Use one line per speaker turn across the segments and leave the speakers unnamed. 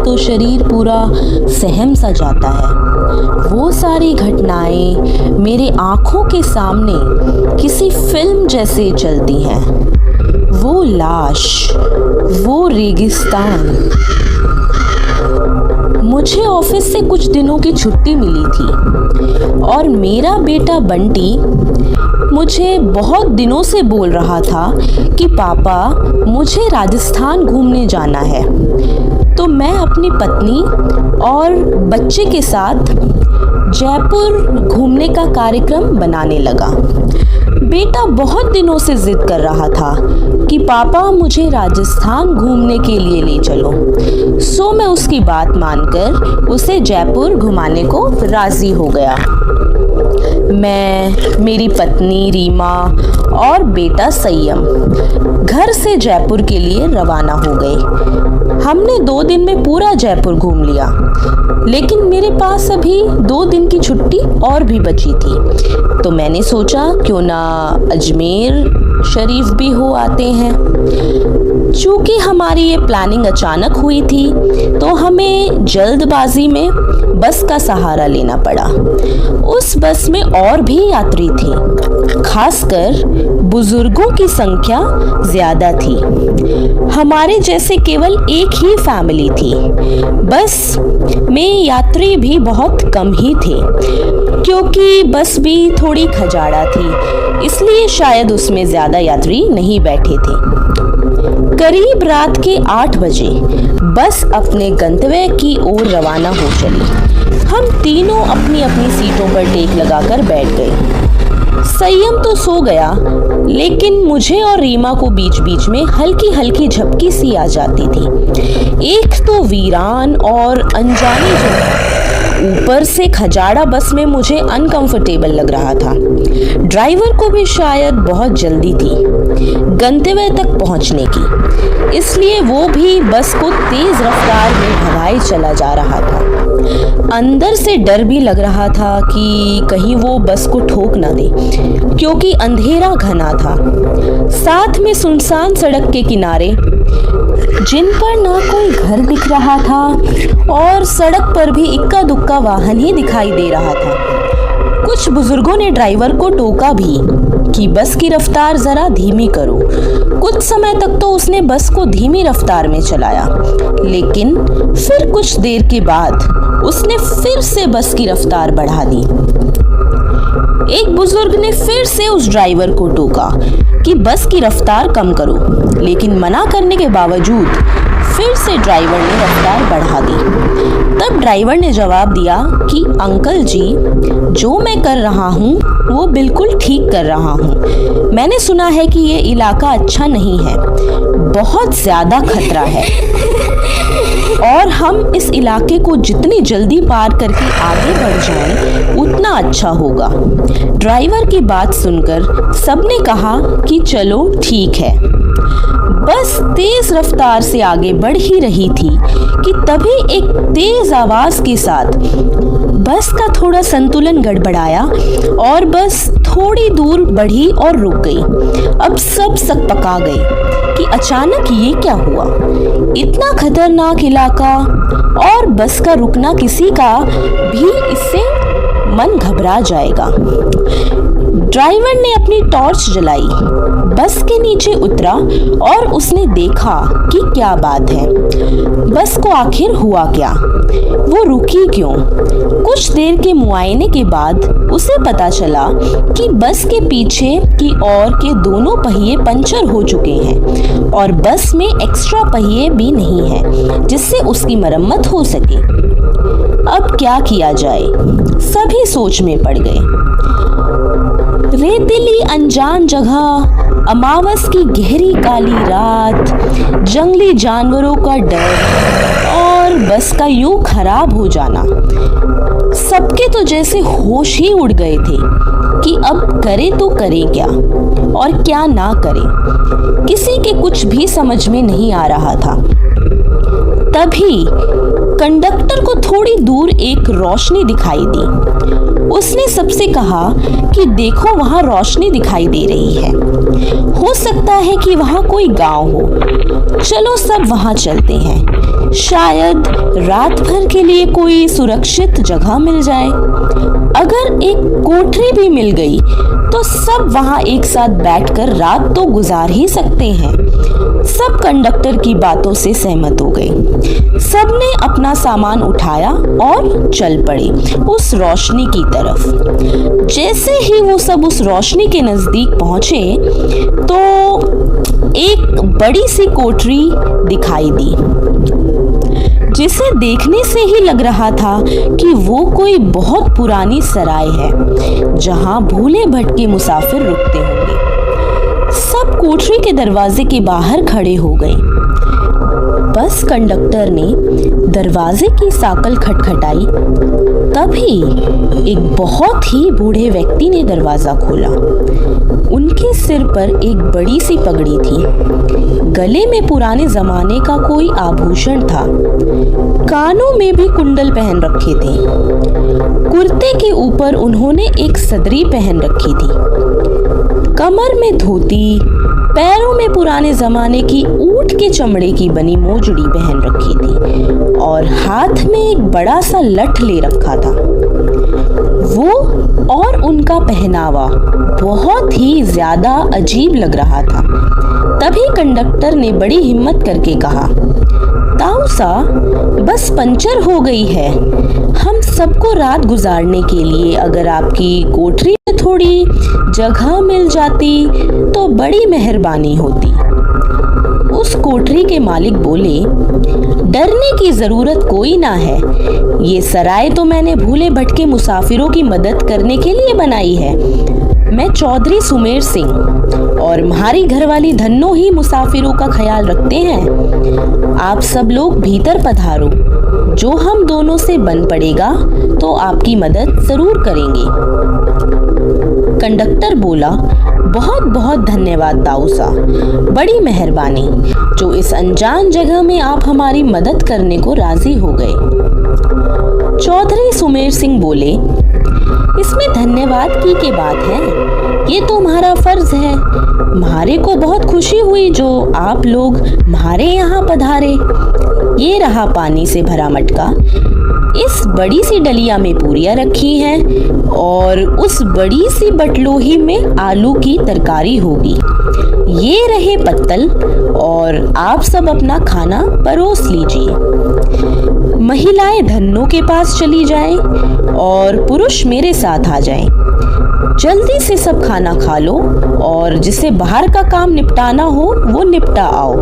तो शरीर पूरा सहम सा जाता है। वो सारी घटनाएं मेरे आँखों के सामने किसी फिल्म जैसे चलती हैं। वो लाश, वो रेगिस्तान। मुझे ऑफिस से कुछ दिनों की छुट्टी मिली थी और मेरा बेटा बंटी मुझे बहुत दिनों से बोल रहा था कि पापा मुझे राजस्थान घूमने जाना है। तो मैं अपनी पत्नी और बच्चे के साथ जयपुर घूमने का कार्यक्रम बनाने लगा। बेटा बहुत दिनों से जिद कर रहा था कि पापा मुझे राजस्थान घूमने के लिए ले चलो। सो मैं उसकी बात मानकर उसे जयपुर घुमाने को राज़ी हो गया। मैं, मेरी पत्नी रीमा और बेटा संयम घर से जयपुर के लिए रवाना हो गए। हमने 2 दिन में पूरा जयपुर घूम लिया, लेकिन मेरे पास अभी 2 दिन की छुट्टी और भी बची थी। तो मैंने सोचा क्यों ना अजमेर शरीफ भी हो आते हैं। चूँकि हमारी ये प्लानिंग अचानक हुई थी तो हमें जल्दबाजी में बस का सहारा लेना पड़ा। उस बस में और भी यात्री थे, खासकर बुजुर्गों की संख्या ज़्यादा थी। हमारे जैसे केवल एक ही फैमिली थी। बस में यात्री भी बहुत कम ही थे, क्योंकि बस भी थोड़ी खजाड़ा थी, इसलिए शायद उसमें ज़्यादा यात्री नहीं बैठे थे। करीब रात के 8 बजे बस अपने गंतव्य की ओर रवाना हो चली। हम तीनों अपनी अपनी सीटों पर टेक लगाकर बैठ गए। संयम तो सो गया, लेकिन मुझे और रीमा को बीच बीच में हल्की हल्की झपकी सी आ जाती थी। एक तो वीरान और अनजानी जगह, ऊपर से खजाड़ा बस में मुझे अनकंफर्टेबल लग रहा था। ड्राइवर को भी शायद बहुत जल्दी थी गंतव्य तक पहुंचने की, इसलिए वो भी बस को तेज रफ्तार में भगाए चला जा रहा था। अंदर से डर भी लग रहा था कि कहीं वो बस को ठोक ना दे, क्योंकि अंधेरा घना था। साथ में सुनसान सड़क के किनारे, जिन पर ना कोई घर दिख रहा था और सड़क पर भी इक्का दुक्का वाहन ही दिखाई दे रहा था। कुछ बुजुर्गों ने ड्राइवर को टोका भी कि बस की रफ्तार जरा धीमी करो। कुछ समय तक तो उसने बस को धीमी रफ्तार में चलाया, लेकिन फिर कुछ देर के बाद उसने फिर से बस की रफ्तार बढ़ा दी। एक बुजुर्ग ने फिर से उस ड्राइवर को टोका कि बस की रफ्तार कम करो, लेकिन मना करने के बावजूद फिर से ड्राइवर ने रफ्तार बढ़ा दी। तब ड्राइवर ने जवाब दिया कि अंकल जी, जो मैं कर रहा हूँ वो बिल्कुल ठीक कर रहा हूँ। मैंने सुना है कि ये इलाका अच्छा नहीं है, बहुत ज़्यादा खतरा है और हम इस इलाके को जितनी जल्दी पार करके आगे बढ़ जाएं उतना अच्छा होगा। ड्राइवर की बात सुनकर सबने कहा कि चलो ठीक है। बस तेज रफ्तार से आगे बढ़ ही रही थी कि तभी एक तेज आवाज के साथ बस का थोड़ा संतुलन गड़बड़ाया और बस थोड़ी दूर बढ़ी और रुक गई। अब सब सकपका गए कि अचानक ये क्या हुआ। इतना खतरनाक इलाका और बस का रुकना, किसी का भी इससे मन घबरा जाएगा। ड्राइवर ने अपनी टॉर्च जलाई, बस के नीचे उतरा और उसने देखा कि क्या बात है। बस को आखिर हुआ क्या, वो रुकी क्यों। कुछ देर के मुआयने के बाद उसे पता चला कि बस के पीछे की ओर के दोनों पहिए पंचर हो चुके हैं और बस में एक्स्ट्रा पहिए भी नहीं हैं जिससे उसकी मरम्मत हो सके। अब क्या किया जाए, सभी सोच में पड़ गए। रेतीली अनजान जगह, अमावस की गहरी काली रात, जंगली जानवरों का डर और बस का यूं खराब हो जाना, सबके तो जैसे होश ही उड़ गए थे कि अब करे तो करे क्या और क्या ना करे। किसी के कुछ भी समझ में नहीं आ रहा था। तभी कंडक्टर को थोड़ी दूर एक रोशनी दिखाई दी। उसने सबसे कहा कि देखो, वहां रोशनी दिखाई दे रही है, हो सकता है कि वहां कोई गांव हो, चलो सब वहां चलते हैं, शायद रात भर के लिए कोई सुरक्षित जगह मिल जाए। अगर एक कोठरी भी मिल गई तो सब वहां एक साथ बैठकर रात तो गुजार ही सकते हैं। सब कंडक्टर की बातों से सहमत हो गए। सबने अपना सामान उठाया और चल पड़े उस रोशनी की तरफ। जैसे ही वो सब उस रोशनी के नजदीक पहुंचे तो एक बड़ी सी कोठरी दिखाई दी, जिसे देखने से ही लग रहा था कि वो कोई बहुत पुरानी सराय है जहां भूले भटके मुसाफिर रुकते होंगे। सब कोठरी के दरवाजे के बाहर खड़े हो गए। बस कंडक्टर ने दरवाजे की साकल खटखटाई, तभी एक बहुत ही बूढ़े व्यक्ति ने दरवाजा खोला। उनके सिर पर एक बड़ी सी पगड़ी थी। गले में पुराने जमाने का कोई आभूषण था। कानों में भी कुंडल पहन रखे थे। कुर्ते के ऊपर उन्होंने एक सदरी पहन रखी थी। कमर में धोती, पैरों में पुराने जमाने की ऊंट के चमड़े की बनी मोजड़ी पहन रखी थी और हाथ में एक बड़ा सा लठ ले रखा था। वो और उनका पहनावा बहुत ही ज्यादा अजीब लग रहा था। तभी कंडक्टर ने बड़ी हिम्मत करके कहा, ताऊसा, बस पंचर हो गई है। हम सबको रात गुजारने के लिए अगर आपकी कोठरी में थोड़ी जगह मिल जाती तो बड़ी मेहरबानी होती। उस कोठरी के मालिक बोले, डरने की जरूरत कोई ना है। ये सराय तो मैंने भूले भटके मुसाफिरों की मदद करने के लिए बनाई है। मैं चौधरी सुमेर सिंह और म्हारी घरवाली धन्नो ही मुसाफिरों का ख्याल रखते हैं। आप सब लोग भीतर पधारो। जो हम दोनों से बन पड़ेगा तो आपकी मदद जरूर करेंगे। कंडक्टर बोला, बहुत बहुत धन्यवाद ताऊसा, बड़ी मेहरबानी जो इस अनजान जगह में आप हमारी मदद करने को राजी हो गए। चौधरी सुमेर सिंह बोले, इसमें धन्यवाद की बात है, ये तो हमारा फर्ज है। हमारे को बहुत खुशी हुई जो आप लोग हमारे यहाँ पधारे। ये रहा पानी से भरा मटका। इस बड़ी सी डलिया में पूरियां रखी हैं और उस बड़ी सी बटलोही में आलू की तरकारी होगी। ये रहे पत्तल और आप सब अपना खाना परोस लीजिए। महिलाएं धन्नो के पास चली जाएं और पुरुष मेरे साथ आ जाएं। जल्दी से सब खाना खा लो और जिसे बाहर का काम निपटाना हो वो निपटा आओ,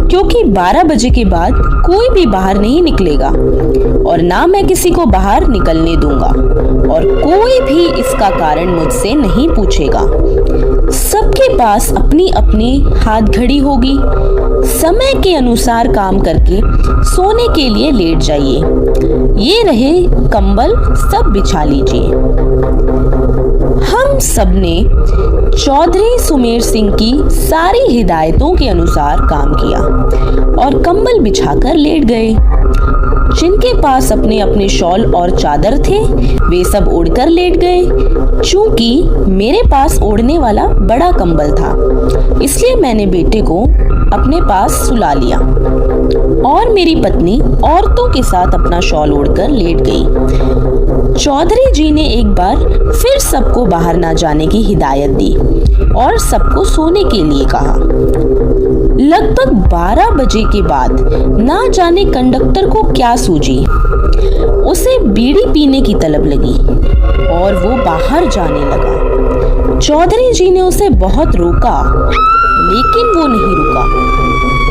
क्योंकि 12 बजे के बाद कोई भी बाहर नहीं निकलेगा और ना मैं किसी को बाहर निकलने दूंगा और कोई भी इसका कारण मुझसे नहीं पूछेगा। सबके पास अपनी अपनी हाथ घड़ी होगी। समय के अनुसार काम करके सोने के लिए लेट जाइए। ये रहे कंबल, सब बिछा लीजिए। हम सबने चौधरी सुमेर सिंह की सारी हिदायतों के अनुसार काम किया और कंबल बिछाकर लेट गए। जिनके पास अपने अपने शॉल और चादर थे वे सब ओढ़कर लेट गए। चूंकि मेरे पास ओढ़ने वाला बड़ा कंबल था, इसलिए मैंने बेटे को अपने पास सुला लिया और मेरी पत्नी औरतों के साथ अपना शॉल ओढ़कर लेट गई। चौधरी जी ने एक बार फिर सबको बाहर ना जाने की हिदायत दी और सबको सोने के लिए कहा। लगभग 12 बजे के बाद ना जाने कंडक्टर को क्या सूझी, उसे बीड़ी पीने की तलब लगी और वो बाहर जाने लगा। चौधरी जी ने उसे बहुत रोका, लेकिन वो नहीं रुका।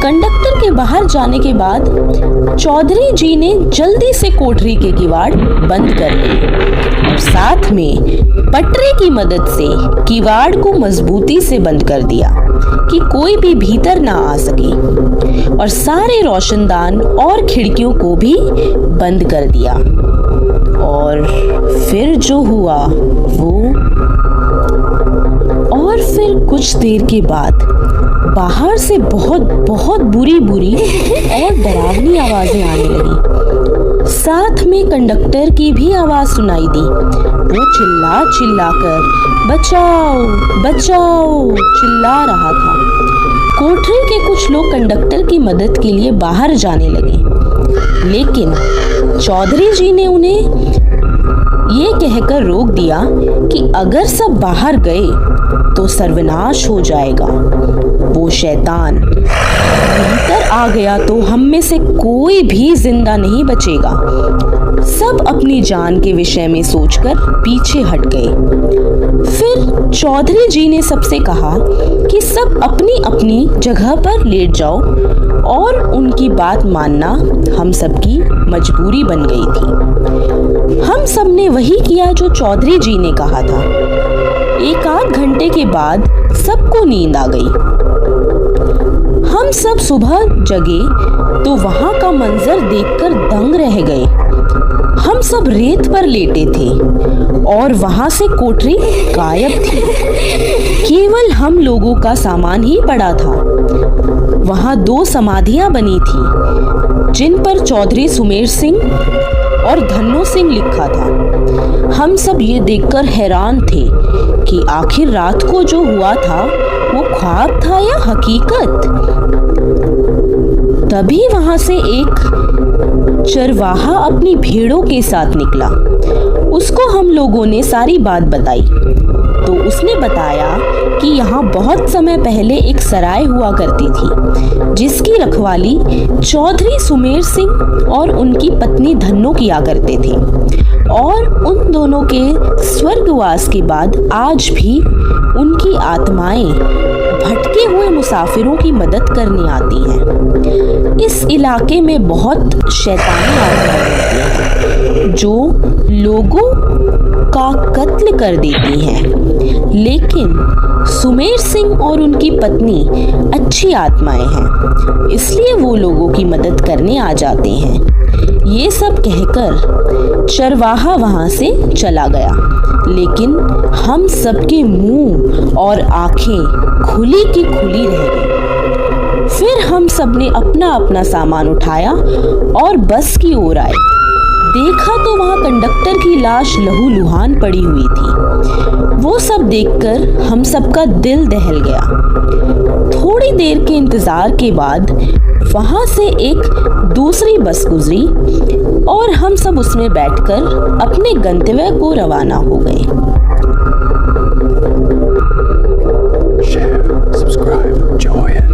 कंडक्टर के बाहर जाने के बाद चौधरी जी ने जल्दी से कोठरी के किवाड़ बंद कर लिए और साथ में पटरे की मदद से किवाड़ को मजबूती से बंद कर दिया कि कोई भी भीतर ना आ सके और सारे रोशनदान और खिड़कियों को भी बंद कर दिया। और फिर जो हुआ और फिर कुछ देर के बाद बाहर से बहुत बहुत बुरी और डरावनी आवाजें आने लगी। साथ में कंडक्टर की भी आवाज सुनाई दी। वो चिल्ला कर बचाओ बचाओ चिल्ला रहा था। कोठरी के कुछ लोग कंडक्टर की मदद के लिए बाहर जाने लगे, लेकिन चौधरी जी ने उन्हें ये कहकर रोक दिया कि अगर सब बाहर गए तो सर्वनाश हो जाएगा। वो शैतान भीतर आ गया तो हम में से कोई भी जिंदा नहीं बचेगा। सब अपनी जान के विषय में सोचकर पीछे हट गए। फिर चौधरी जी ने सबसे कहा कि सब अपनी अपनी जगह पर लेट जाओ, और उनकी बात मानना हम सबकी मजबूरी बन गई थी। हम सब ने वही किया जो चौधरी जी ने कहा था। एक आध घंटे के बाद सबको नींद आ गई। हम सब सुबह जगे तो वहां का मंजर देखकर दंग रह गए। हम सब रेत पर लेटे थे और वहां से कोठरी गायब थी। केवल हम लोगों का सामान ही पड़ा था। वहां 2 समाधियां बनी थी जिन पर चौधरी सुमेर सिंह और धन्नो सिंह लिखा था। हम सब ये देखकर हैरान थे कि आखिर रात को जो हुआ था वो ख्वाब था या हकीकत। तभी वहां से एक चरवाहा अपनी भेड़ों के साथ निकला। उसको हम लोगों ने सारी बात बताई तो उसने बताया कि यहाँ बहुत समय पहले एक सराय हुआ करती थी जिसकी रखवाली चौधरी सुमेर सिंह और उनकी पत्नी धन्नो किया करते थे, और उन दोनों के स्वर्गवास के बाद आज भी उनकी आत्माएं भटके हुए मुसाफिरों की मदद करने आती हैं। इस इलाके में बहुत शैतानी आत्माएं होती हैं जो लोगों का कत्ल कर देती हैं, लेकिन सुमेर सिंह और उनकी पत्नी अच्छी आत्माएं हैं, इसलिए वो लोगों की मदद करने आ जाते हैं। ये सब कहकर चरवाहा वहां से चला गया, लेकिन हम सबके मुंह और आंखें खुली की खुली रह गई। फिर हम सब ने अपना अपना सामान उठाया और बस की ओर आए। देखा तो वहां कंडक्टर की लाश लहूलुहान पड़ी हुई थी। वो सब देखकर हम सबका दिल दहल गया। थोड़ी देर के इंतजार के बाद वहां से एक दूसरी बस गुजरी और हम सब उसमें बैठकर अपने गंतव्य को रवाना हो गए।
Share, subscribe, join.